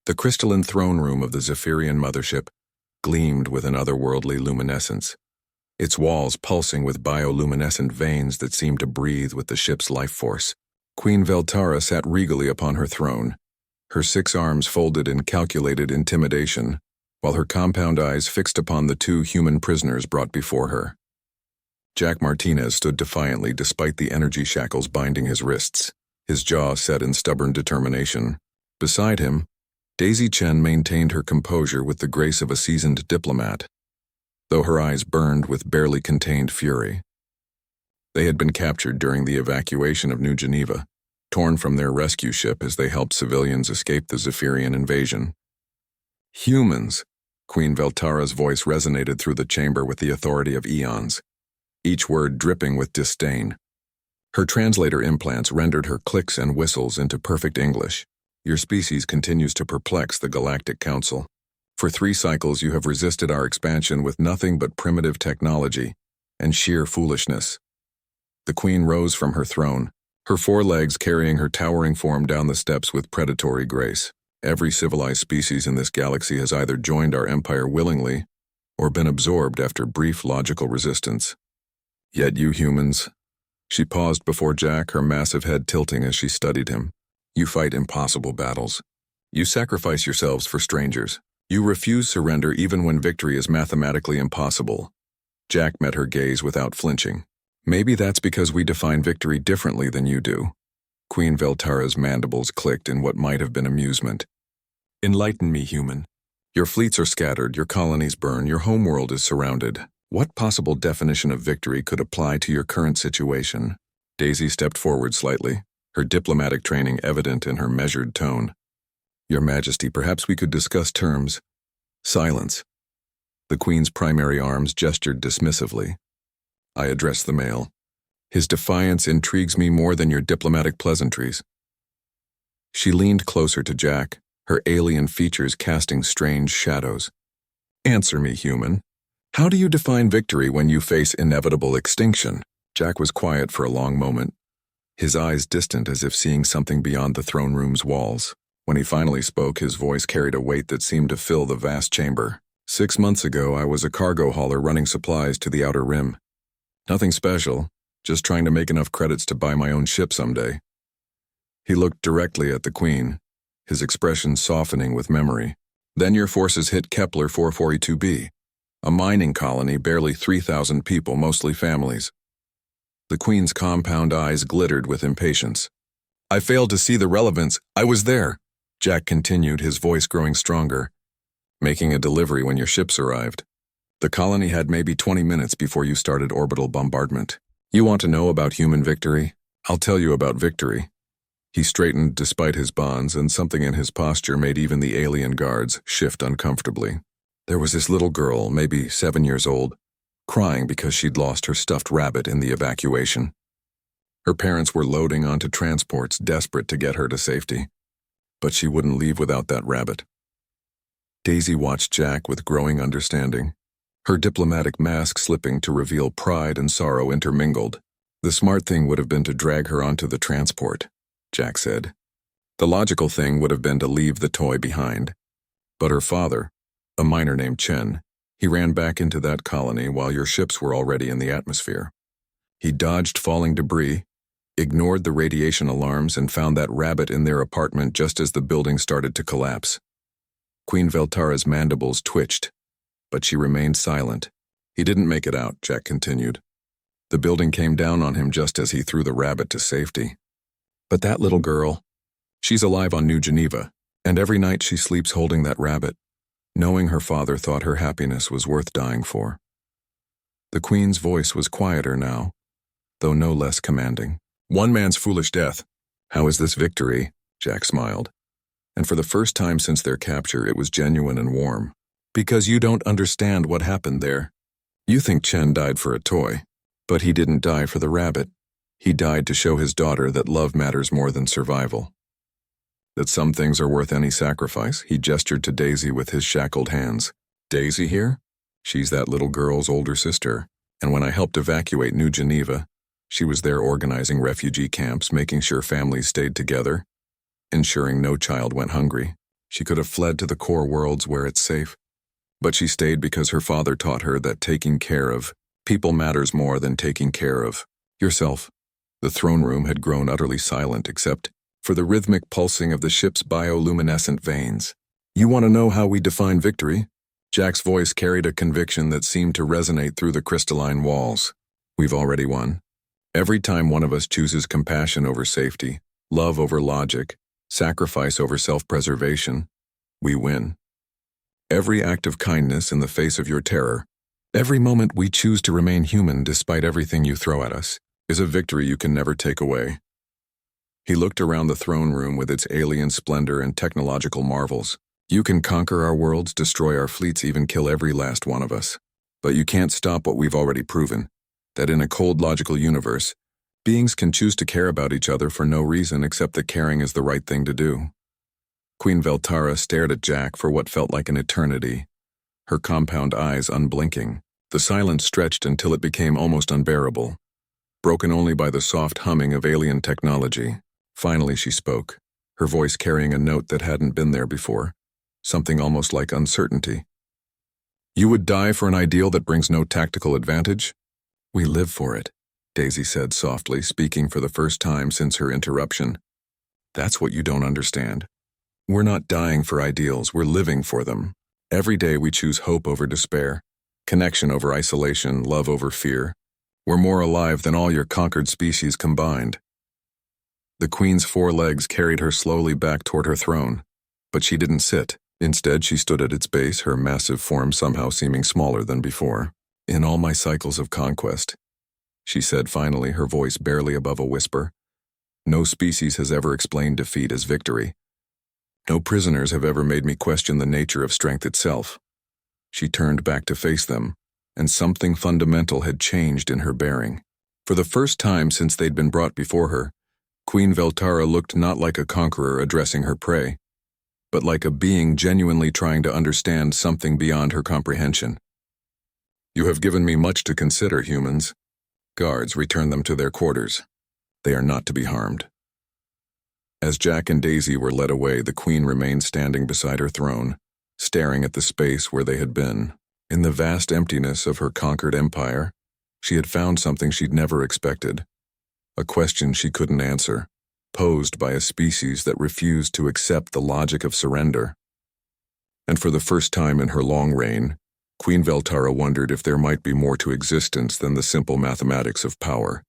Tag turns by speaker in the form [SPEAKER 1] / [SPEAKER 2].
[SPEAKER 1] The crystalline throne room of the Zephyrian mothership gleamed with an otherworldly luminescence, its walls pulsing with bioluminescent veins that seemed to breathe with the ship's life force. Queen Veltara sat regally upon her throne, her 6 arms folded in calculated intimidation, while her compound eyes fixed upon the 2 human prisoners brought before her. Jack Martinez stood defiantly despite the energy shackles binding his wrists, his jaw set in stubborn determination. Beside him, Daisy Chen maintained her composure with the grace of a seasoned diplomat, though her eyes burned with barely contained fury. They had been captured during the evacuation of New Geneva, torn from their rescue ship as they helped civilians escape the Zephyrian invasion. Humans! Queen Veltara's voice resonated through the chamber with the authority of eons, each word dripping with disdain. Her translator implants rendered her clicks and whistles into perfect English. Your species continues to perplex the Galactic Council. For 3 cycles you have resisted our expansion with nothing but primitive technology and sheer foolishness. The Queen rose from her throne, her 4 legs carrying her towering form down the steps with predatory grace. Every civilized species in this galaxy has either joined our empire willingly or been absorbed after brief logical resistance. Yet you humans... She paused before Jack, her massive head tilting as she studied him. You fight impossible battles. You sacrifice yourselves for strangers. You refuse surrender even when victory is mathematically impossible. Jack met her gaze without flinching. Maybe that's because we define victory differently than you do. Queen Veltara's mandibles clicked in what might have been amusement. Enlighten me, human. Your fleets are scattered, your colonies burn, your homeworld is surrounded. What possible definition of victory could apply to your current situation? Daisy stepped forward slightly, her diplomatic training evident in her measured tone. Your Majesty, perhaps we could discuss terms. Silence. The Queen's primary arms gestured dismissively. I addressed the male. His defiance intrigues me more than your diplomatic pleasantries. She leaned closer to Jack, her alien features casting strange shadows. Answer me, human. How do you define victory when you face inevitable extinction? Jack was quiet for a long moment, his eyes distant as if seeing something beyond the throne room's walls. When he finally spoke, his voice carried a weight that seemed to fill the vast chamber. 6 months ago, I was a cargo hauler running supplies to the Outer Rim. Nothing special, just trying to make enough credits to buy my own ship someday. He looked directly at the Queen, his expression softening with memory. Then your forces hit Kepler 442b, a mining colony, barely 3,000 people, mostly families. The Queen's compound eyes glittered with impatience. I failed to see the relevance. I was there, Jack continued, his voice growing stronger, making a delivery when your ships arrived. The colony had maybe 20 minutes before you started orbital bombardment. You want to know about human victory? I'll tell you about victory. He straightened despite his bonds, and something in his posture made even the alien guards shift uncomfortably. There was this little girl, maybe 7 years old, crying because she'd lost her stuffed rabbit in the evacuation. Her parents were loading onto transports, desperate to get her to safety. But she wouldn't leave without that rabbit. Daisy watched Jack with growing understanding, her diplomatic mask slipping to reveal pride and sorrow intermingled. The smart thing would have been to drag her onto the transport, Jack said. The logical thing would have been to leave the toy behind. But her father, a miner named Chen, he ran back into that colony while your ships were already in the atmosphere. He dodged falling debris, ignored the radiation alarms, and found that rabbit in their apartment just as the building started to collapse. Queen Veltara's mandibles twitched, but she remained silent. He didn't make it out, Jack continued. The building came down on him just as he threw the rabbit to safety. But that little girl, she's alive on New Geneva, and every night she sleeps holding that rabbit, knowing her father thought her happiness was worth dying for. The Queen's voice was quieter now, though no less commanding. One man's foolish death. How is this victory? Jack smiled. And for the first time since their capture, it was genuine and warm. Because you don't understand what happened there. You think Chen died for a toy, but he didn't die for the rabbit. He died to show his daughter that love matters more than survival. That some things are worth any sacrifice, he gestured to Daisy with his shackled hands. Daisy here? She's that little girl's older sister, and when I helped evacuate New Geneva, she was there organizing refugee camps, making sure families stayed together, ensuring no child went hungry. She could have fled to the core worlds where it's safe, but she stayed because her father taught her that taking care of people matters more than taking care of yourself. The throne room had grown utterly silent except for the rhythmic pulsing of the ship's bioluminescent veins. You want to know how we define victory? Jack's voice carried a conviction that seemed to resonate through the crystalline walls. We've already won. Every time one of us chooses compassion over safety, love over logic, sacrifice over self-preservation, we win. Every act of kindness in the face of your terror, every moment we choose to remain human despite everything you throw at us, is a victory you can never take away. He looked around the throne room with its alien splendor and technological marvels. You can conquer our worlds, destroy our fleets, even kill every last one of us. But you can't stop what we've already proven, that in a cold, logical universe, beings can choose to care about each other for no reason except that caring is the right thing to do. Queen Veltara stared at Jack for what felt like an eternity, her compound eyes unblinking. The silence stretched until it became almost unbearable, broken only by the soft humming of alien technology. Finally she spoke, her voice carrying a note that hadn't been there before, something almost like uncertainty. You would die for an ideal that brings no tactical advantage? We live for it, Daisy said softly, speaking for the first time since her interruption. That's what you don't understand. We're not dying for ideals, we're living for them. Every day we choose hope over despair, connection over isolation, love over fear. We're more alive than all your conquered species combined. The queen's 4 legs carried her slowly back toward her throne, but she didn't sit. Instead, she stood at its base, her massive form somehow seeming smaller than before. In all my cycles of conquest, she said finally, her voice barely above a whisper, no species has ever explained defeat as victory. No prisoners have ever made me question the nature of strength itself. She turned back to face them, and something fundamental had changed in her bearing. For the first time since they'd been brought before her, Queen Veltara looked not like a conqueror addressing her prey, but like a being genuinely trying to understand something beyond her comprehension. You have given me much to consider, humans. Guards, return them to their quarters. They are not to be harmed. As Jack and Daisy were led away, the queen remained standing beside her throne, staring at the space where they had been. In the vast emptiness of her conquered empire, she had found something she'd never expected. A question she couldn't answer, posed by a species that refused to accept the logic of surrender. And for the first time in her long reign, Queen Veltara wondered if there might be more to existence than the simple mathematics of power.